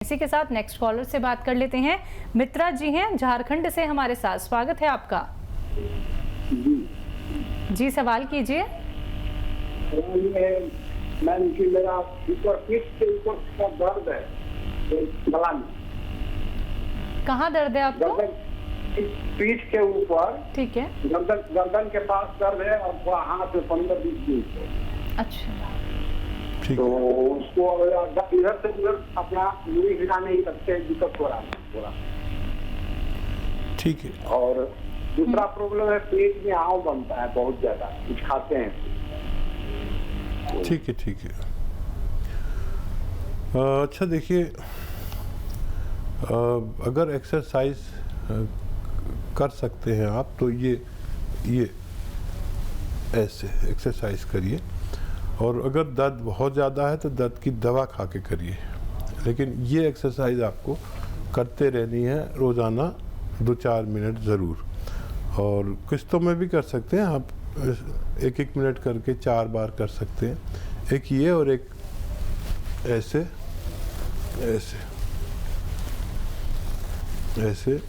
इसी के साथ नेक्स्ट कॉलर से बात कर लेते हैं। मित्रा जी हैं झारखंड से हमारे साथ, स्वागत है आपका। जी सवाल कीजिए। मैम कि मेरा ऊपर पीठ के ऊपर दर्द है, गला में। कहाँ दर्द है आपको? पीठ के ऊपर, ठीक है। गर्दन के पास दर्द है और पूरा हाथ में 15-20 दिन से। अच्छा, तो उसको इधर से उधर अपना मुड़ी हिला नहीं सकते, दिक्कत हो रहा है पूरा। ठीक है। और दूसरा प्रॉब्लम है, पेट में आव बनता है बहुत ज्यादा, कुछ खाते हैं। ठीक है, ठीक है। अच्छा देखिए, अगर एक्सरसाइज कर सकते हैं आप तो ये ऐसे एक्सरसाइज करिए, और अगर दर्द बहुत ज़्यादा है तो दर्द की दवा खा के करिए, लेकिन ये एक्सरसाइज आपको करते रहनी है रोज़ाना 2-4 मिनट ज़रूर। और किस्तों में भी कर सकते हैं आप, 1-1 मिनट करके 4 बार कर सकते हैं, एक ये और एक ऐसे ऐसे ऐसे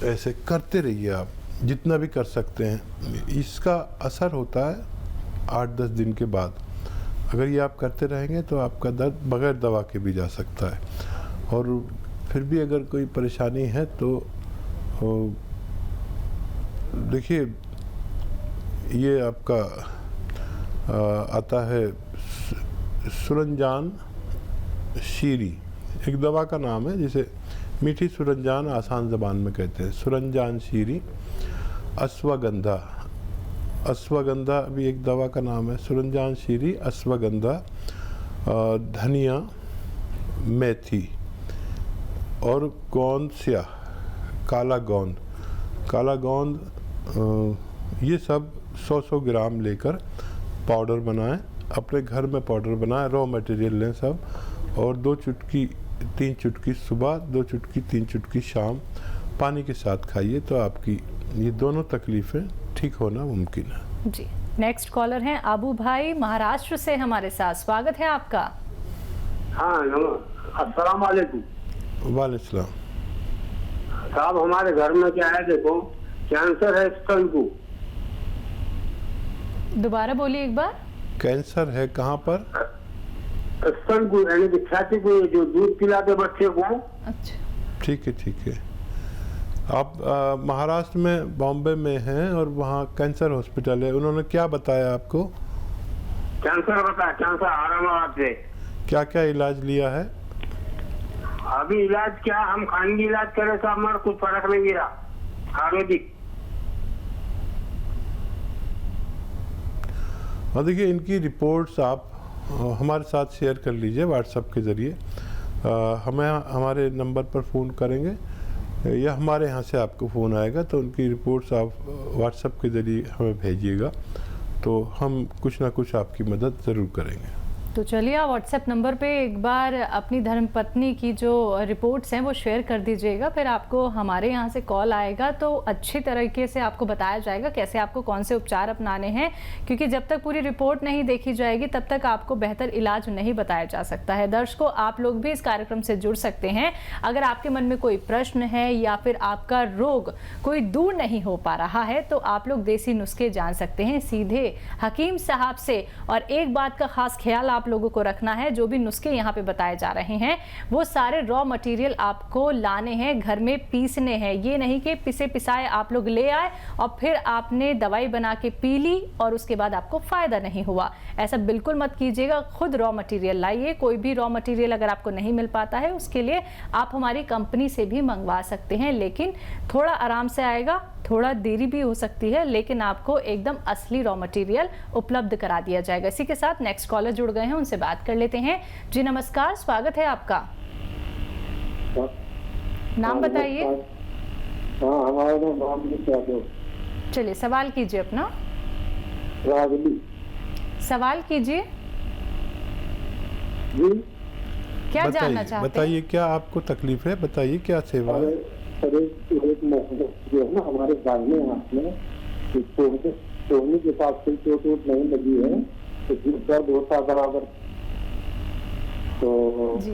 ऐसे करते रहिए आप, जितना भी कर सकते हैं। इसका असर होता है 8-10 दिन के बाद। अगर ये आप करते रहेंगे तो आपका दर्द बगैर दवा के भी जा सकता है। और फिर भी अगर कोई परेशानी है तो देखिए, ये आपका आता है सुरंजान शीरी, एक दवा का नाम है जिसे मीठी सुरंजान आसान ज़बान में कहते हैं। सुरंजान शीरी, अश्वगंधा, अश्वगंधा भी एक दवा का नाम है। सुरंजान शीरी, अश्वगंधा, धनिया, मेथी और गोंदसिया, काला गोंद, काला गोंद, ये सब 100-100 ग्राम लेकर पाउडर बनाएं, अपने घर में पाउडर बनाएं, रॉ मटेरियल लें सब, और 2 चुटकी 3 चुटकी सुबह, 2 चुटकी 3 चुटकी शाम पानी के साथ खाइए, तो आपकी ये दोनों तकलीफ़ें ठीक होना मुमकिन है। जी नेक्स्ट कॉलर हैं आबू भाई महाराष्ट्र से हमारे साथ, स्वागत है आपका। हाँ, अस्सलाम वालेकुम। वालेकुम। साहब हमारे घर में क्या है, देखो कैंसर है स्तन को। दोबारा बोलिए एक बार। कैंसर है कहाँ पर? स्तन को, यानी कि छाती को, जो दूध पिलाते बच्चे को। अच्छा, ठीक है, ठीक है। आप महाराष्ट्र में बॉम्बे में हैं और वहाँ कैंसर हॉस्पिटल है, उन्होंने क्या बताया आपको? कैंसर बताया, कैंसर औरंगाबाद से। क्या क्या इलाज लिया है? अभी इलाज क्या, हम खानगी इलाज करे तो हमारा कुछ फर्क नहीं गिरा, आयुर्वेदिक। और देखिए, इनकी रिपोर्ट्स आप हमारे साथ शेयर कर लीजिए व्हाट्सएप के ज़रिए। हमें हमारे नंबर पर फ़ोन करेंगे या हमारे यहाँ से आपको फ़ोन आएगा, तो उनकी रिपोर्ट्स आप व्हाट्सएप के ज़रिए हमें भेजिएगा, तो हम कुछ ना कुछ आपकी मदद ज़रूर करेंगे। तो चलिए आप व्हाट्सएप नंबर पे एक बार अपनी धर्मपत्नी की जो रिपोर्ट्स हैं वो शेयर कर दीजिएगा, फिर आपको हमारे यहाँ से कॉल आएगा तो अच्छी तरीके से आपको बताया जाएगा कैसे आपको कौन से उपचार अपनाने हैं, क्योंकि जब तक पूरी रिपोर्ट नहीं देखी जाएगी तब तक आपको बेहतर इलाज नहीं बताया जा सकता है। दर्शकों, आप लोग भी इस कार्यक्रम से जुड़ सकते हैं। अगर आपके मन में कोई प्रश्न है या फिर आपका रोग कोई दूर नहीं हो पा रहा है तो आप लोग देसी नुस्खे जान सकते हैं सीधे हकीम साहब से। और एक बात का खास ख्याल आप लोगों को रखना है, जो भी नुस्खे यहाँ पे बताए जा रहे हैं वो सारे रॉ मटेरियल आपको लाने हैं, घर में पीसने हैं। ये नहीं कि पिसे पिसाए आप लोग ले आए और फिर आपने दवाई बना के पी ली और उसके बाद आपको फायदा नहीं हुआ। ऐसा बिल्कुल मत कीजिएगा, खुद रॉ मटेरियल लाइए। कोई भी रॉ मटेरियल अगर आपको नहीं मिल पाता है उसके लिए आप हमारी कंपनी से भी मंगवा सकते हैं, लेकिन थोड़ा आराम से आएगा, थोड़ा देरी भी हो सकती है, लेकिन आपको एकदम असली रॉ मटेरियल उपलब्ध करा दिया जाएगा। इसी के साथ नेक्स्ट कॉलर जुड़ गए हैं, उनसे बात कर लेते हैं। जी नमस्कार, स्वागत है आपका। नाम बताइए। हाँ, हमारा नाम चलिए सवाल कीजिए अपना। रागली। सवाल कीजिए। जी क्या जानना चाहते हैं? बताइए क्या आपको तकलीफ है, बताइए क्या सेवा है। जो है ना हमारे दाहिने हाथ में सोने के पास कोई चोट नहीं लगी है, तो दर्द होता बराबर। तो जी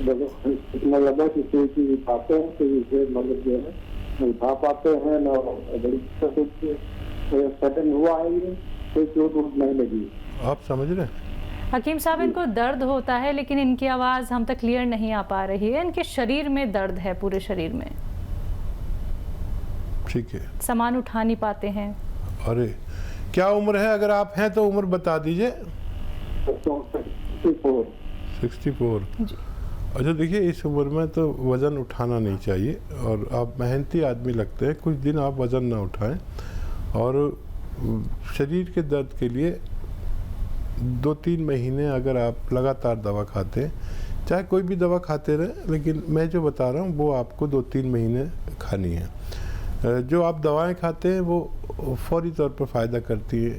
इतना लगा कि कोई चीज उठाते हैं तो इसे मतलब जो है न उठा पाते हैं न बड़ी दिक्कत होती है। सडन हुआ है ये, कोई चोट नहीं लगी। आप समझ रहे हैं? हकीम साहब, इनको दर्द होता है लेकिन इनकी आवाज़ हम तक क्लियर नहीं आ पा रही है। इनके शरीर में दर्द है, पूरे शरीर में। ठीक है। सामान उठा नहीं पाते हैं। अरे क्या उम्र है? अगर आप हैं तो उम्र बता दीजिए। 64। जी। अच्छा देखिए, इस उम्र में तो वज़न उठाना नहीं चाहिए और आप मेहनती आदमी लगते हैं। कुछ दिन आप वज़न ना उठाएं और शरीर के दर्द के लिए 2-3 महीने अगर आप लगातार दवा खाते हैं, चाहे कोई भी दवा खाते रहें, लेकिन मैं जो बता रहा हूँ वो आपको 2-3 महीने खानी है। जो आप दवाएं खाते हैं वो फौरी तौर पर फ़ायदा करती है,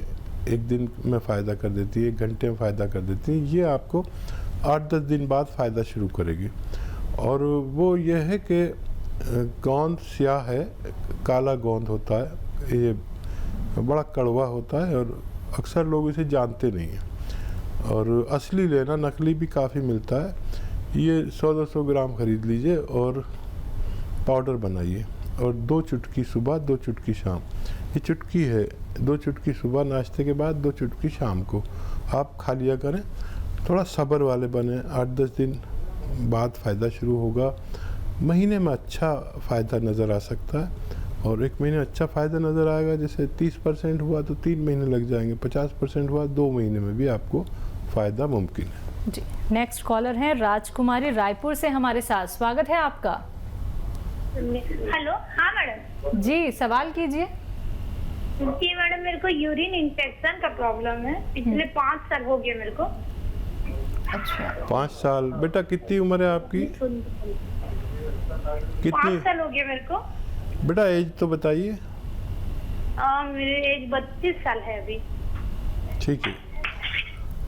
1 दिन में फ़ायदा कर देती है, 1 घंटे में फ़ायदा कर देती है। ये आपको 8-10 दिन बाद फ़ायदा शुरू करेगी। और वो ये है कि गोंद स्याह है, काला गोंद होता है, ये बड़ा कड़वा होता है और अक्सर लोग इसे जानते नहीं हैं। और असली लेना, नकली भी काफ़ी मिलता है। ये 100-200 ग्राम ख़रीद लीजिए और पाउडर बनाइए और 2 चुटकी सुबह, 2 चुटकी शाम। ये चुटकी है, 2 चुटकी सुबह नाश्ते के बाद, 2 चुटकी शाम को आप खा लिया करें। थोड़ा सब्र वाले बने, 8-10 दिन बाद फ़ायदा शुरू होगा। महीने में अच्छा फ़ायदा नज़र आ सकता है और 1 महीने अच्छा फ़ायदा नज़र आएगा। जैसे 30% हुआ तो 3 महीने लग जाएंगे, 50% हुआ 2 महीने में भी आपको फ़ायदा मुमकिन है। जी। नेक्स्ट कॉलर हैं राजकुमारी, रायपुर से हमारे साथ। स्वागत है आपका। हेलो। हाँ मैडम जी, सवाल कीजिए। जी मैडम, मेरे को यूरिन इन्फेक्शन का प्रॉब्लम है। पिछले 5 साल हो गए मेरे को। अच्छा, 5 साल। बेटा कितनी उम्र है आपकी? 5 साल हो गए मेरे को। बेटा एज तो बताइए। मेरी एज 32 साल है अभी। ठीक है।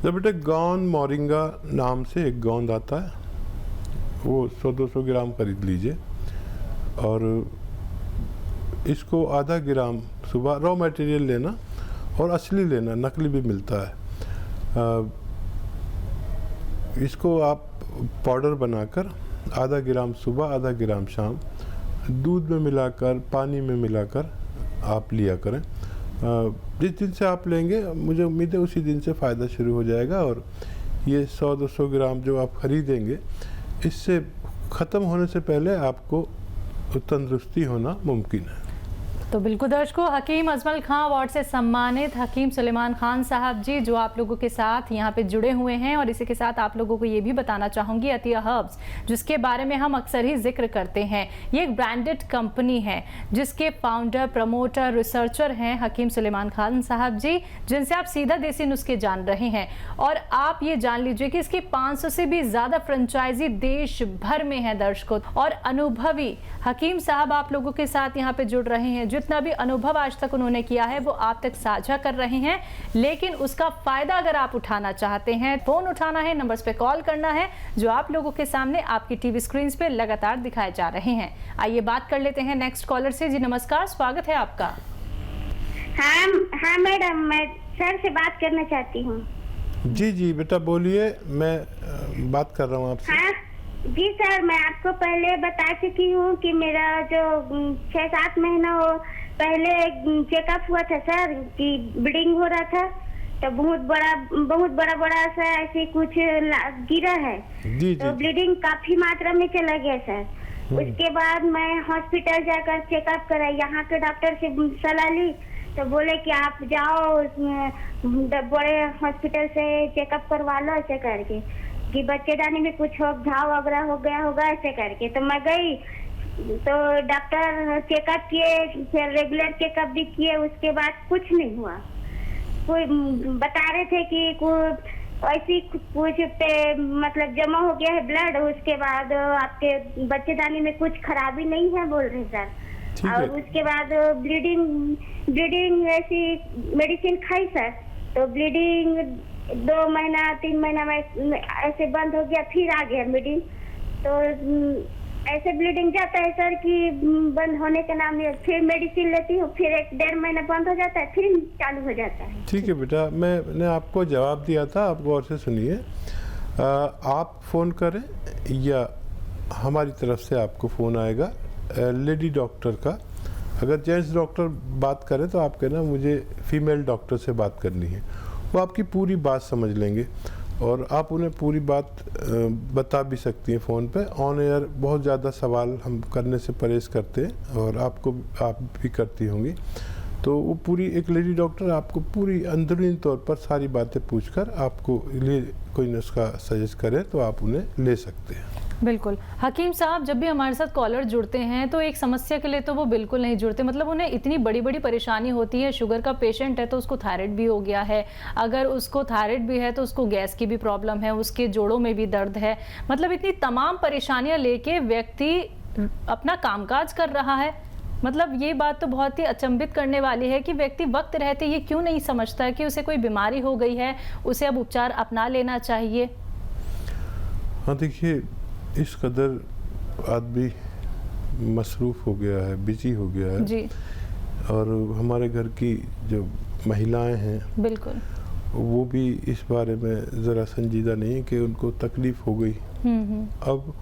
तो बेटा गोंद मोरिंगा नाम से एक गोंद आता है, वो 100-200 ग्राम खरीद लीजिए और इसको आधा ग्राम सुबह, रॉ मटेरियल लेना और असली लेना, नकली भी मिलता है। इसको आप पाउडर बनाकर आधा ग्राम सुबह, आधा ग्राम शाम दूध में मिलाकर, पानी में मिलाकर आप लिया करें। जिस दिन से आप लेंगे मुझे उम्मीद है उसी दिन से फ़ायदा शुरू हो जाएगा और ये 100-200 ग्राम जो आप ख़रीदेंगे, इससे ख़त्म होने से पहले आपको तंदुरुस्ती होना मुमकिन है। तो बिल्कुल दर्शकों, हकीम अजमल खां अवार्ड से सम्मानित हकीम सुलेमान खान साहब जी जो आप लोगों के साथ यहाँ पे जुड़े हुए हैं। और इसी के साथ आप लोगों को ये भी बताना चाहूँगी, अतिया हर्ब्स जिसके बारे में हम अक्सर ही जिक्र करते हैं, ये एक ब्रांडेड कंपनी है जिसके फाउंडर, प्रमोटर, रिसर्चर हैं हकीम सुलेमान खान साहब जी, जिनसे आप सीधा देसी नुस्खे जान रहे हैं। और आप ये जान लीजिए कि इसकी 500 से भी ज़्यादा फ्रेंचाइजी देश भर में है दर्शकों। और अनुभवी हकीम साहब आप लोगों के साथ यहाँ पे जुड़ रहे हैं। जितना भी अनुभव आज तक उन्होंने किया है वो आप तक साझा कर रहे हैं, लेकिन उसका फायदा अगर आप उठाना चाहते हैं, फोन उठाना है, नंबर्स पे कॉल करना है जो आप लोगों के सामने आपकी टीवी स्क्रीन पे लगातार दिखाए जा रहे हैं। आइए बात कर लेते हैं नेक्स्ट कॉलर से। जी नमस्कार, स्वागत है आपका। हाँ मैडम, मैं सर से बात करना चाहती हूँ। जी जी बेटा बोलिए, मैं बात कर रहा हूँ आपसे। हाँ जी सर, मैं आपको पहले बता चुकी हूँ कि मेरा जो 6-7 महीना हो पहले चेकअप हुआ था सर कि ब्लीडिंग हो रहा था, तो बहुत बड़ा सा ऐसे कुछ गिरा है। जी तो ब्लीडिंग काफी मात्रा में चला गया सर। उसके बाद मैं हॉस्पिटल जाकर चेकअप करा, यहाँ के डॉक्टर से सलाह ली तो बोले कि आप जाओ बड़े हॉस्पिटल से चेकअप करवा लो, ऐसे करके कि बच्चेदानी में कुछ घाव वगैरह हो गया होगा, ऐसे करके। तो मैं गई तो डॉक्टर चेकअप किए, फिर रेगुलर चेकअप भी किए, उसके बाद कुछ नहीं हुआ। कोई बता रहे थे कि ऐसी कुछ पे मतलब जमा हो गया है ब्लड, उसके बाद आपके बच्चेदानी में कुछ खराबी नहीं है बोल रहे सर। और उसके बाद ब्लीडिंग ऐसी मेडिसिन खाई सर, तो ब्लीडिंग 2 महीना 3 महीना में ऐसे बंद हो गया, फिर आ गया ब्लीडिंग। तो ऐसे ब्लीडिंग जाता है सर कि बंद होने के नाम में, फिर मेडिसिन लेती हूँ, फिर 1-1.5 महीना बंद हो जाता है, फिर चालू हो जाता है। ठीक है बेटा, मैंने आपको जवाब दिया था, आप गौर से सुनिए। आप फ़ोन करें या हमारी तरफ से आपको फ़ोन आएगा लेडी डॉक्टर का। अगर जेंट्स डॉक्टर बात करें तो आप कहना मुझे फीमेल डॉक्टर से बात करनी है, वो आपकी पूरी बात समझ लेंगे और आप उन्हें पूरी बात बता भी सकती हैं फ़ोन पे। ऑन एयर बहुत ज़्यादा सवाल हम करने से परहेज करते हैं और आप भी करती होंगी, तो वो पूरी एक लेडी डॉक्टर आपको पूरी अंदरूनी तौर पर सारी बातें पूछकर आपको लिए कोई नुस्खा सजेस्ट करे तो आप उन्हें ले सकते हैं। बिल्कुल। हकीम साहब, जब भी हमारे साथ कॉलर जुड़ते हैं तो एक समस्या के लिए तो वो बिल्कुल नहीं जुड़ते, मतलब उन्हें इतनी बड़ी बड़ी परेशानी होती है। शुगर का पेशेंट है तो उसको थायराइड भी हो गया है, अगर उसको थायराइड भी है तो उसको गैस की भी प्रॉब्लम है, उसके जोड़ों में भी दर्द है, मतलब इतनी तमाम परेशानियां लेके व्यक्ति अपना कामकाज कर रहा है। मतलब ये बात तो बहुत ही अचंभित करने वाली है कि व्यक्ति वक्त रहते ये क्यों नहीं समझता है कि उसे कोई बीमारी हो गई है, उसे अब उपचार अपना लेना चाहिए। हाँ देखिए, इस कदर आदमी मसरूफ़ हो गया है, बिजी हो गया है जी। और हमारे घर की जो महिलाएं हैं बिल्कुल, वो भी इस बारे में ज़रा संजीदा नहीं है कि उनको तकलीफ़ हो गई। अब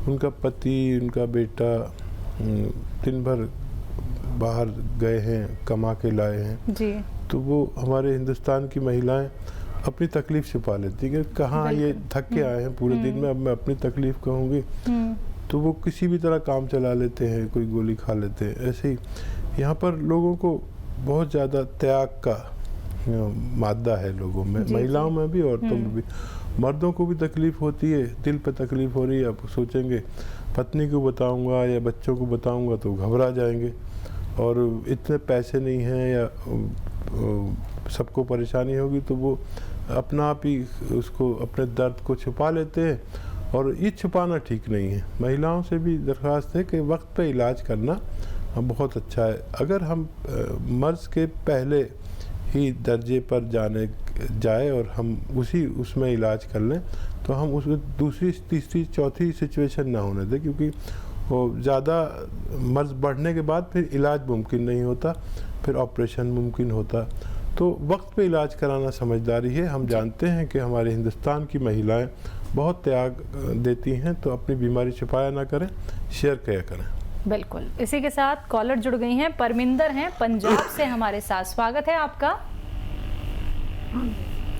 उनका पति, उनका बेटा दिन भर बाहर गए हैं, कमा के लाए हैं जी, तो वो हमारे हिंदुस्तान की महिलाएं अपनी तकलीफ़ छिपा लेती है कि कहाँ ये थक के आए हैं पूरे दिन में, अब मैं अपनी तकलीफ़ कहूँगी, तो वो किसी भी तरह काम चला लेते हैं, कोई गोली खा लेते हैं। ऐसे ही यहाँ पर लोगों को बहुत ज़्यादा त्याग का मादा है लोगों में, महिलाओं में भी, औरतों में भी। मर्दों को भी तकलीफ़ होती है, दिल पे तकलीफ़ हो रही है, अब सोचेंगे पत्नी को बताऊंगा या बच्चों को बताऊंगा तो घबरा जाएंगे और इतने पैसे नहीं हैं या सबको परेशानी होगी, तो वो अपना आप ही उसको अपने दर्द को छुपा लेते हैं और ये छुपाना ठीक नहीं है। महिलाओं से भी दरख्वास्त है कि वक्त पे इलाज करना बहुत अच्छा है। अगर हम मर्ज़ के पहले ही दर्जे पर जाए और हम उसमें इलाज कर लें तो हम उसको दूसरी, तीसरी, चौथी सिचुएशन ना होने दें, क्योंकि वो ज़्यादा मर्ज़ बढ़ने के बाद फिर इलाज मुमकिन नहीं होता, फिर ऑपरेशन मुमकिन होता। तो वक्त पे इलाज कराना समझदारी है। हम जानते हैं कि हमारे हिंदुस्तान की महिलाएं बहुत त्याग देती हैं, तो अपनी बीमारी छुपाया ना करें, शेयर किया करें। बिल्कुल। इसी के साथ कॉलर जुड़ गई हैं, परमिंदर हैं पंजाब से हमारे साथ। स्वागत है आपका।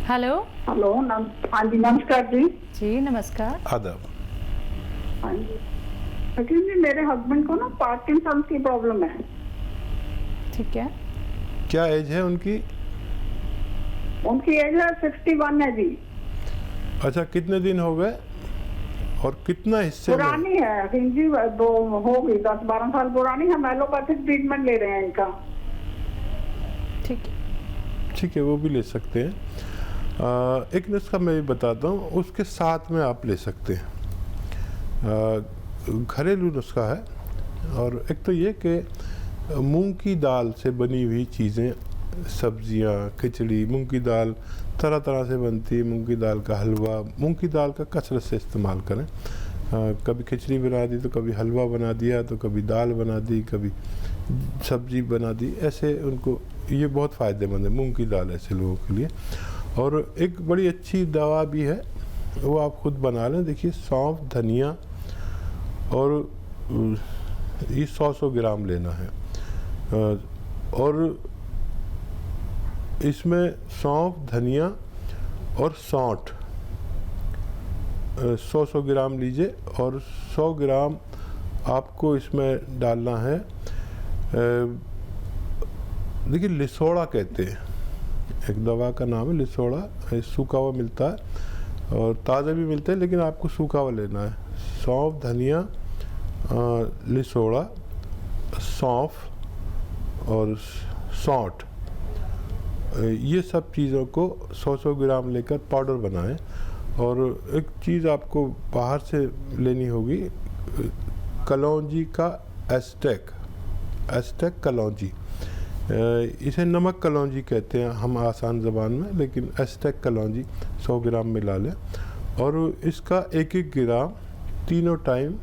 हेलो। हेलो, हाँ जी, नमस्कार जी। जी नमस्कार। आदाब। हाँ जी, एक्चुअली मेरे हस्बैंड को ना पार्किंसन की प्रॉब्लम है। ठीक है। क्या एज है उनकी? उनकी एज है 61 है जी। अच्छा, कितने दिन हो गए और कितना हिस्से पुरानी है जी, हो गई 10-12 साल पुरानी है। एलोपैथिक ट्रीटमेंट ले रहे हैं इनका। ठीक है, वो भी ले सकते हैं। एक नुस्खा मैं भी बताता हूँ, उसके साथ में आप ले सकते हैं। घरेलू नुस्खा है, और एक तो ये कि मूंग की दाल से बनी हुई चीज़ें, सब्जियां, खिचड़ी, मूंग की दाल तरह तरह से बनती है, मूंग की दाल का हलवा, मूंग की दाल का कसरत से इस्तेमाल करें। कभी खिचड़ी बना दी तो कभी हलवा बना दिया, तो कभी दाल बना दी, कभी सब्जी बना दी, ऐसे उनको ये बहुत फ़ायदेमंद है मूंग की दाल ऐसे लोगों के लिए। और एक बड़ी अच्छी दवा भी है, वो आप खुद बना लें। देखिए, सौंफ, धनिया और ये 100 ग्राम लेना है, और इसमें सौंफ, धनिया और सौंठ 100 ग्राम लीजिए, और 100 ग्राम आपको इसमें डालना है। देखिए, लिसोड़ा कहते हैं, एक दवा का नाम है लिसोड़ा, सूखा हुआ मिलता है और ताज़ा भी मिलता है, लेकिन आपको सूखा हुआ लेना है। सौंफ, धनिया, लिसोड़ा, सौंफ और सौंठ, ये सब चीज़ों को 100 ग्राम लेकर पाउडर बनाएं। और एक चीज़ आपको बाहर से लेनी होगी, कलौंजी का एस्टेक कलौंजी, इसे नमक कलौंजी कहते हैं हम आसान ज़बान में, लेकिन एस्टेक कलौंजी 100 ग्राम मिला लें। और इसका 1-1 ग्राम तीनों टाइम,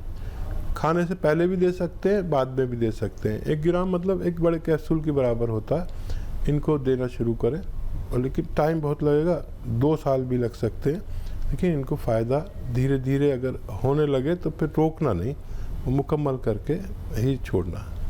खाने से पहले भी दे सकते हैं, बाद में भी दे सकते हैं। 1 ग्राम मतलब एक बड़े कैप्सूल के बराबर होता है। इनको देना शुरू करें, और लेकिन टाइम बहुत लगेगा, 2 साल भी लग सकते हैं, लेकिन इनको फ़ायदा धीरे धीरे अगर होने लगे तो फिर रोकना नहीं, वो मुकम्मल करके ही छोड़ना।